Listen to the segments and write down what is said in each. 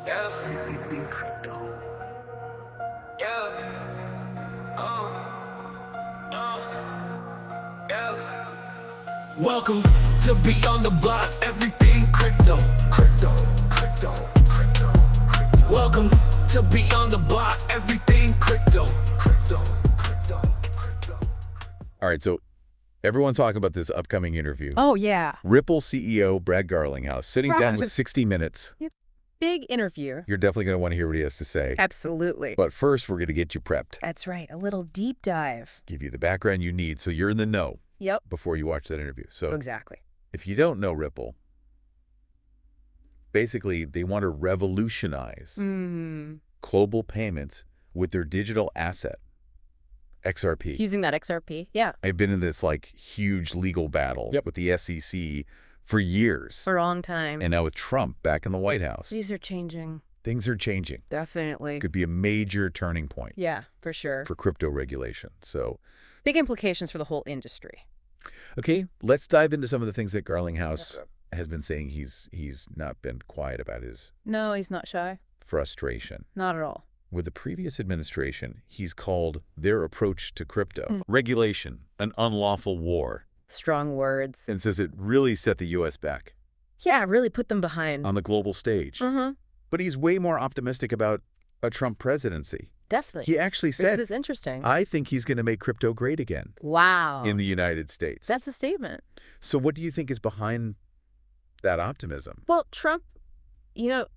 Yeah. Yeah. Yeah. Welcome to Beyond the Block, everything crypto. Welcome to Beyond the Block, everything crypto. All right, so everyone's talking about this upcoming interview. Oh, yeah. Ripple CEO Brad Garlinghouse sitting down with 60 Minutes. Big interview. You're definitely going to want to hear what he has to say. Absolutely. But first, we're going to get you prepped. That's right. A little deep dive. Give you the background you need so you're in the know Yep. before you watch that interview. So Exactly. if you don't know Ripple, basically they want to revolutionize global payments with their digital asset, XRP. Using that XRP. Yeah. I've been in this like huge legal battle with the SEC for years. For a long time. And now with Trump back in the White House. These are changing. Things are changing. Definitely. Could be a major turning point. Yeah, for sure. For crypto regulation. So, big implications for the whole industry. okay, let's dive into some of the things that Garlinghouse has been saying. He's not been quiet about his No, he's not shy. frustration. Not at all. With the previous administration, he's called their approach to crypto regulation an unlawful war, Strong words. and says it really set the U.S. back Yeah, really put them behind. on the global stage. But he's way more optimistic about a Trump presidency. Definitely. He actually said, This is interesting. I think he's going to make crypto great again Wow. in the United States. That's a statement. So what do you think is behind that optimism? Well, Trump,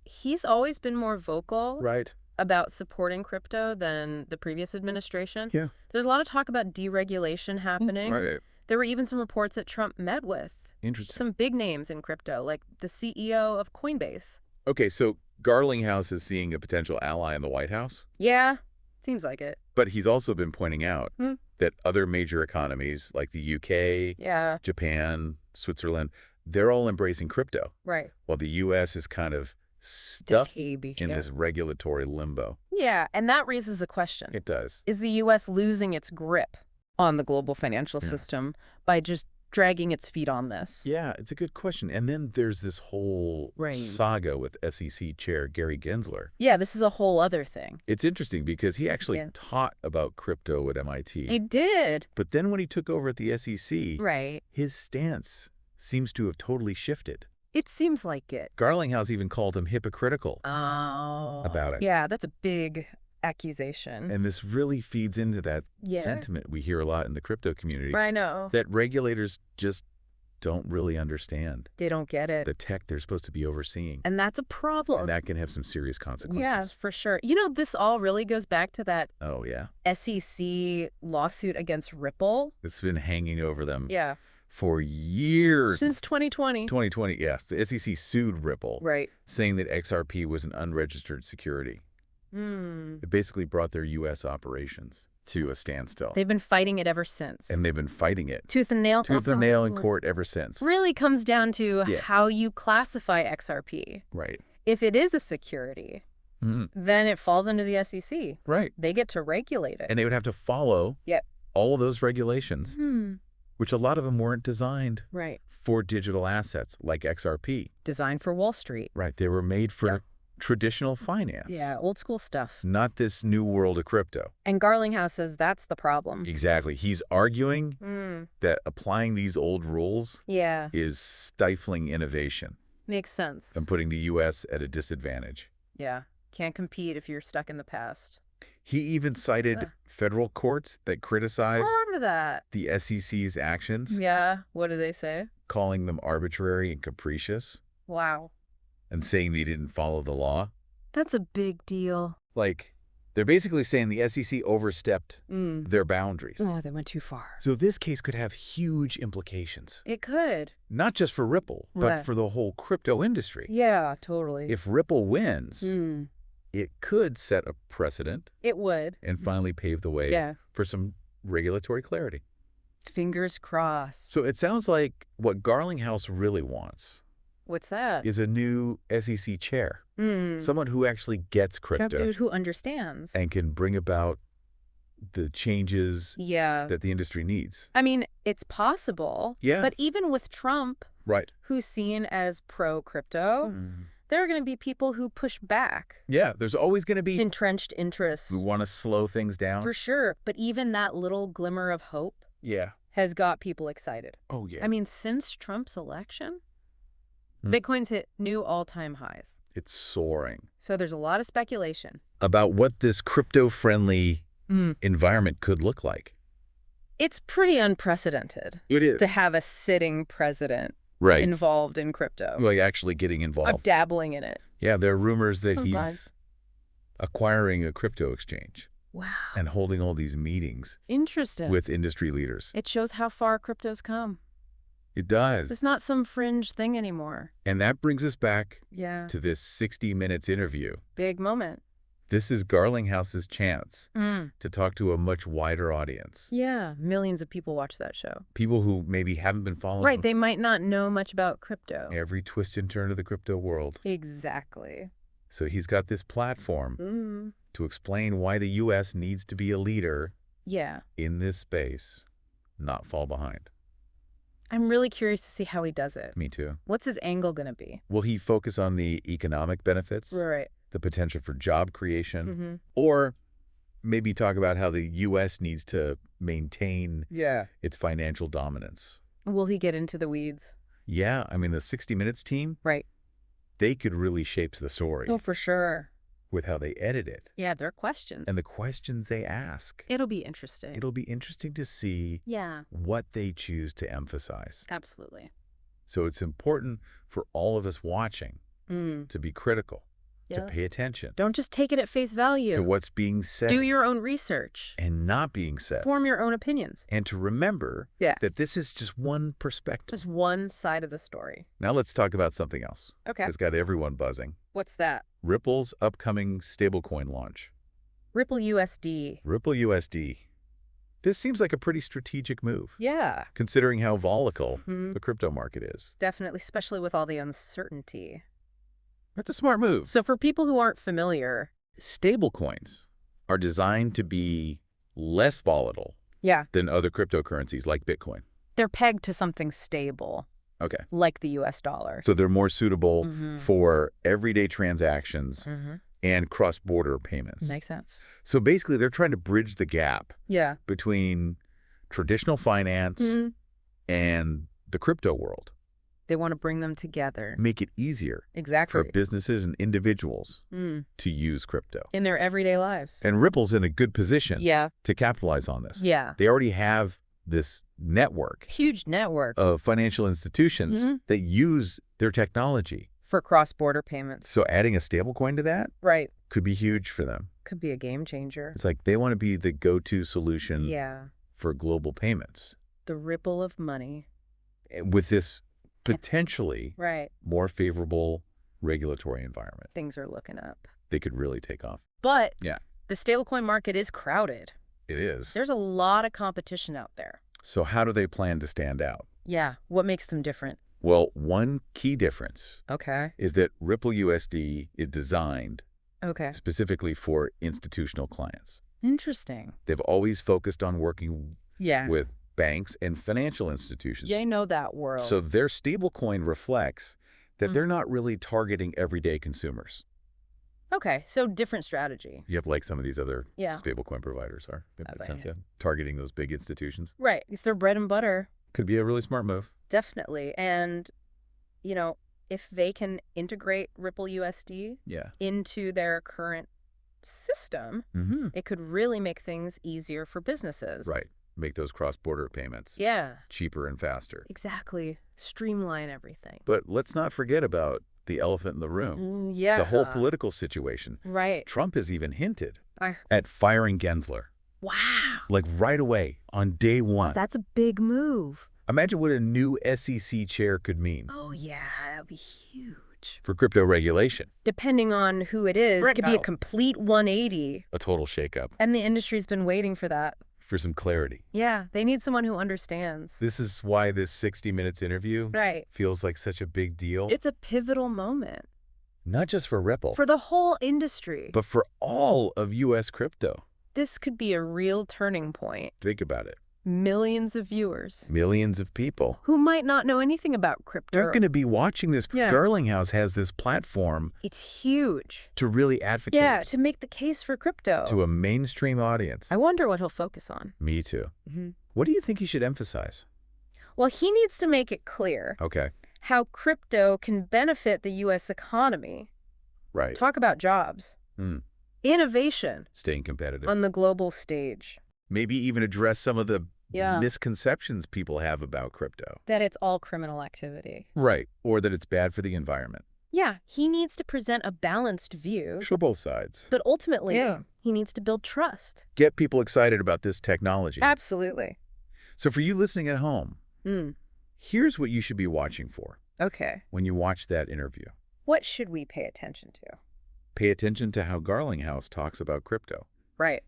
he's always been more vocal Right. about supporting crypto than the previous administration. Yeah. There's a lot of talk about deregulation happening. Right. There were even some reports that Trump met with Interesting. some big names in crypto, like the CEO of Coinbase. Okay, so Garlinghouse is seeing a potential ally in the White House, Yeah, seems like it. but he's also been pointing out that other major economies like the UK, Yeah, Japan, Switzerland, they're all embracing crypto, right. while the U.S. is kind of stuck in Yeah. this regulatory limbo. Yeah, and that raises a question. It does. Is the U.S. losing its grip on the global financial system by just dragging its feet on this? Yeah, it's a good question. And then there's this whole Right. saga with SEC Chair Gary Gensler. Yeah, this is a whole other thing. It's interesting because he actually Yeah. taught about crypto at MIT. He did. But then when he took over at the SEC, Right. his stance seems to have totally shifted. It seems like it. Garlinghouse even called him hypocritical Oh. about it. Yeah, that's a big accusation. And this really feeds into that Yeah. sentiment we hear a lot in the crypto community, I know. that regulators just don't really understand They don't get it. the tech they're supposed to be overseeing. And that's a problem. And that can have some serious consequences. Yeah, for sure. This all really goes back to that Oh, yeah. SEC lawsuit against Ripple. It's been hanging over them Yeah. for years. Since 2020. 2020, yes. The SEC sued Ripple, Right. saying that XRP was an unregistered security. It basically brought their U.S. operations to a standstill. They've been fighting it ever since. And they've been fighting it. Tooth and nail. Tooth and nail in court ever since. Really comes down to Yeah. how you classify XRP. Right. If it is a security, then it falls under the SEC. Right. They get to regulate it. And they would have to follow Yep. all of those regulations, which a lot of them weren't designed Right. for digital assets like XRP. Designed for Wall Street. Right. They were made for traditional finance. Yeah, old school stuff. Not this new world of crypto. And Garlinghouse says that's the problem. Exactly. He's arguing that applying these old rules Yeah, is stifling innovation makes sense. and putting the U.S. at a disadvantage. Yeah, can't compete if you're stuck in the past. He even cited federal courts that criticize I remember that. the SEC's actions, Yeah, what do they say? calling them arbitrary and capricious, Wow. and saying they didn't follow the law. That's a big deal. Like, they're basically saying the SEC overstepped their boundaries. Oh, they went too far. So this case could have huge implications, It could. not just for Ripple, but Right. for the whole crypto industry. Yeah, totally. If Ripple wins, Mm, it could set a precedent it would. and finally pave the way Yeah. for some regulatory clarity. Fingers crossed. So it sounds like what Garlinghouse really wants What's that? is a new SEC chair, someone who actually gets crypto Dude who understands. and can bring about the changes Yeah. that the industry needs. I mean, it's possible. Yeah. But even with Trump, Right. who's seen as pro-crypto, There are going to be people who push back. Yeah, there's always going to be Entrenched interests. who want to slow things down. For sure. But even that little glimmer of hope Yeah. has got people excited. Oh, yeah. I mean, since Trump's election, Bitcoin's hit new all-time highs. It's soaring. So there's a lot of speculation. About what this crypto-friendly environment could look like. It's pretty unprecedented It is. to have a sitting president Right. involved in crypto. Like actually getting involved. I'm dabbling in it. Yeah, there are rumors that Oh, he's God. acquiring a crypto exchange Wow. and holding all these meetings Interesting. with industry leaders. It shows how far crypto's come. It does. It's not some fringe thing anymore. And that brings us back Yeah. to this 60 Minutes interview. Big moment. This is Garlinghouse's chance Mm. to talk to a much wider audience. Yeah. Millions of people watch that show. People who maybe haven't been following Right. They might not know much about crypto. every twist and turn of the crypto world. Exactly. So he's got this platform Mm. to explain why the U.S. needs to be a leader Yeah. in this space, not fall behind. I'm really curious to see how he does it. Me too. What's his angle going to be? Will he focus on the economic benefits, Right. the potential for job creation, Mm-hmm. or maybe talk about how the U.S. needs to maintain its financial dominance? Will he get into the weeds? Yeah, I mean, the 60 Minutes team, Right. they could really shape the story Oh, for sure. with how they edit it Yeah, there are questions. and the questions they ask. It'll be interesting. It'll be interesting to see Yeah, what they choose to emphasize. absolutely. So it's important for all of us watching Mm. to be critical, to Yeah. pay attention Don't just take it at face value. to what's being said Do your own research. and not being said. Form your own opinions. And to remember Yeah. that this is just one perspective. Just one side of the story. Now let's talk about something else. Okay. It's got everyone buzzing. What's that? Ripple's upcoming stablecoin launch. Ripple USD. Ripple USD. This seems like a pretty strategic move, Yeah. considering how volatile Mhm. the crypto market is. Definitely, especially with all the uncertainty. That's a smart move. So for people who aren't familiar, Stablecoins are designed to be less volatile yeah, than other cryptocurrencies like Bitcoin. they're pegged to something stable, Okay. like the US dollar. So they're more suitable Mhm. for everyday transactions Mm-hmm. and cross-border payments. Makes sense. So basically, they're trying to bridge the gap Yeah. between traditional finance Mhm. and the crypto world. They want to bring them together. Make it easier Exactly. for businesses and individuals Mm. to use crypto. In their everyday lives. And Ripple's in a good position Yeah. to capitalize on this. Yeah. They already have this network Huge network of financial institutions Mhm. that use their technology. for cross-border payments. So adding a stablecoin to that Right. could be huge for them. Could be a game changer. It's like they want to be the go-to solution Yeah. for global payments. The ripple of money. With this potentially Right. more favorable regulatory environment, Things are looking up. they could really take off. But Yeah. the stablecoin market is crowded. It is. There's a lot of competition out there. So how do they plan to stand out? Yeah. What makes them different? Well, one key difference Okay. is that Ripple USD is designed Okay. specifically for institutional clients. Interesting. They've always focused on working Yeah. with banks and financial institutions. Yeah, I know that world. So their stablecoin reflects that Mm. they're not really targeting everyday consumers. Okay. So different strategy. Yep, like some of these other Yeah. stablecoin providers are. That Oh, makes sense, yeah. yeah. Targeting those big institutions. Right. It's their bread and butter. Could be a really smart move. Definitely. And, you know, if they can integrate Ripple USD Yeah. into their current system, Mm-hmm. it could really make things easier for businesses. Right. Make those cross-border payments Yeah, cheaper and faster. exactly. Streamline everything. But let's not forget about the elephant in the room, Yeah. the whole political situation. Right. Trump has even hinted I, at firing Gensler, wow. like right away on day one. That's a big move. Imagine what a new SEC chair could mean Oh, yeah. That would be huge. for crypto regulation. Depending on who it is, it could be a Brett, complete 180. A total shakeup And the industry's been waiting for that. for some clarity. Yeah. They need someone who understands. This is why this 60 Minutes interview Right. feels like such a big deal. It's a pivotal moment Not just for Ripple, for the whole industry. but for all of U.S. crypto. This could be a real turning point. Think about it. Millions of viewers Millions of people. who might not know anything about crypto. They're going to be watching this. Yeah. Garlinghouse has this platform It's huge. to really advocate Yeah, to make the case for crypto. to a mainstream audience. I wonder what he'll focus on. Me too. Mm-hmm. What do you think he should emphasize? Well, he needs to make it clear Okay. how crypto can benefit the U.S. economy. Right. Talk about jobs. Innovation Staying competitive. on the global stage. Maybe even address some of the Yeah. misconceptions people have about crypto. That it's all criminal activity. Right. Or that it's bad for the environment. Yeah, he needs to present a balanced view. Show both sides. But ultimately, he needs to build trust. Get people excited about this technology. Absolutely. So for you listening at home, here's what you should be watching for Okay. when you watch that interview. What should we pay attention to? Pay attention to how Garlinghouse talks about crypto. Right.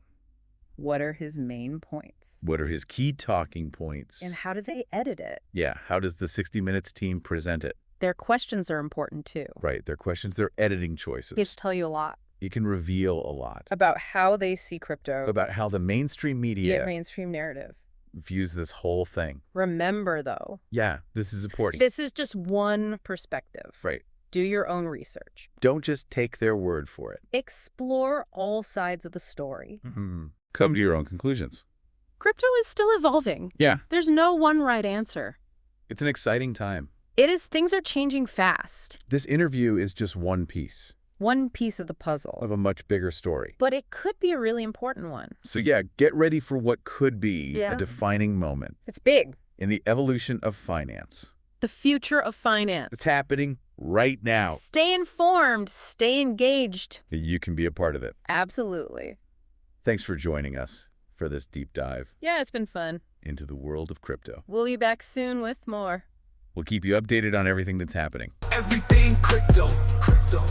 What are his main points? What are his key talking points? And how do they edit it? Yeah, how does the 60 Minutes team present it? Their questions are important too. Right, their questions, their editing choices. These tell you a lot It can reveal a lot about how they see crypto. about how the mainstream media mainstream narrative. views this whole thing. Remember, though, Yeah, this is important. this is just one perspective. Right. Do your own research. Don't just take their word for it. Explore all sides of the story. Come to your own conclusions. Crypto is still evolving. Yeah. There's no one right answer. It's an exciting time. Things are changing fast. This interview is just one piece One piece of the puzzle. of a much bigger story. But it could be a really important one. So yeah, get ready for what could be Yeah. a defining moment It's big. in the evolution of finance. The future of finance. It's happening right now. Stay informed. Stay engaged. You can be a part of it. Absolutely. Thanks for joining us for this deep dive Yeah, it's been fun. into the world of crypto. We'll be back soon with more. We'll keep you updated on everything that's happening. Everything crypto, crypto.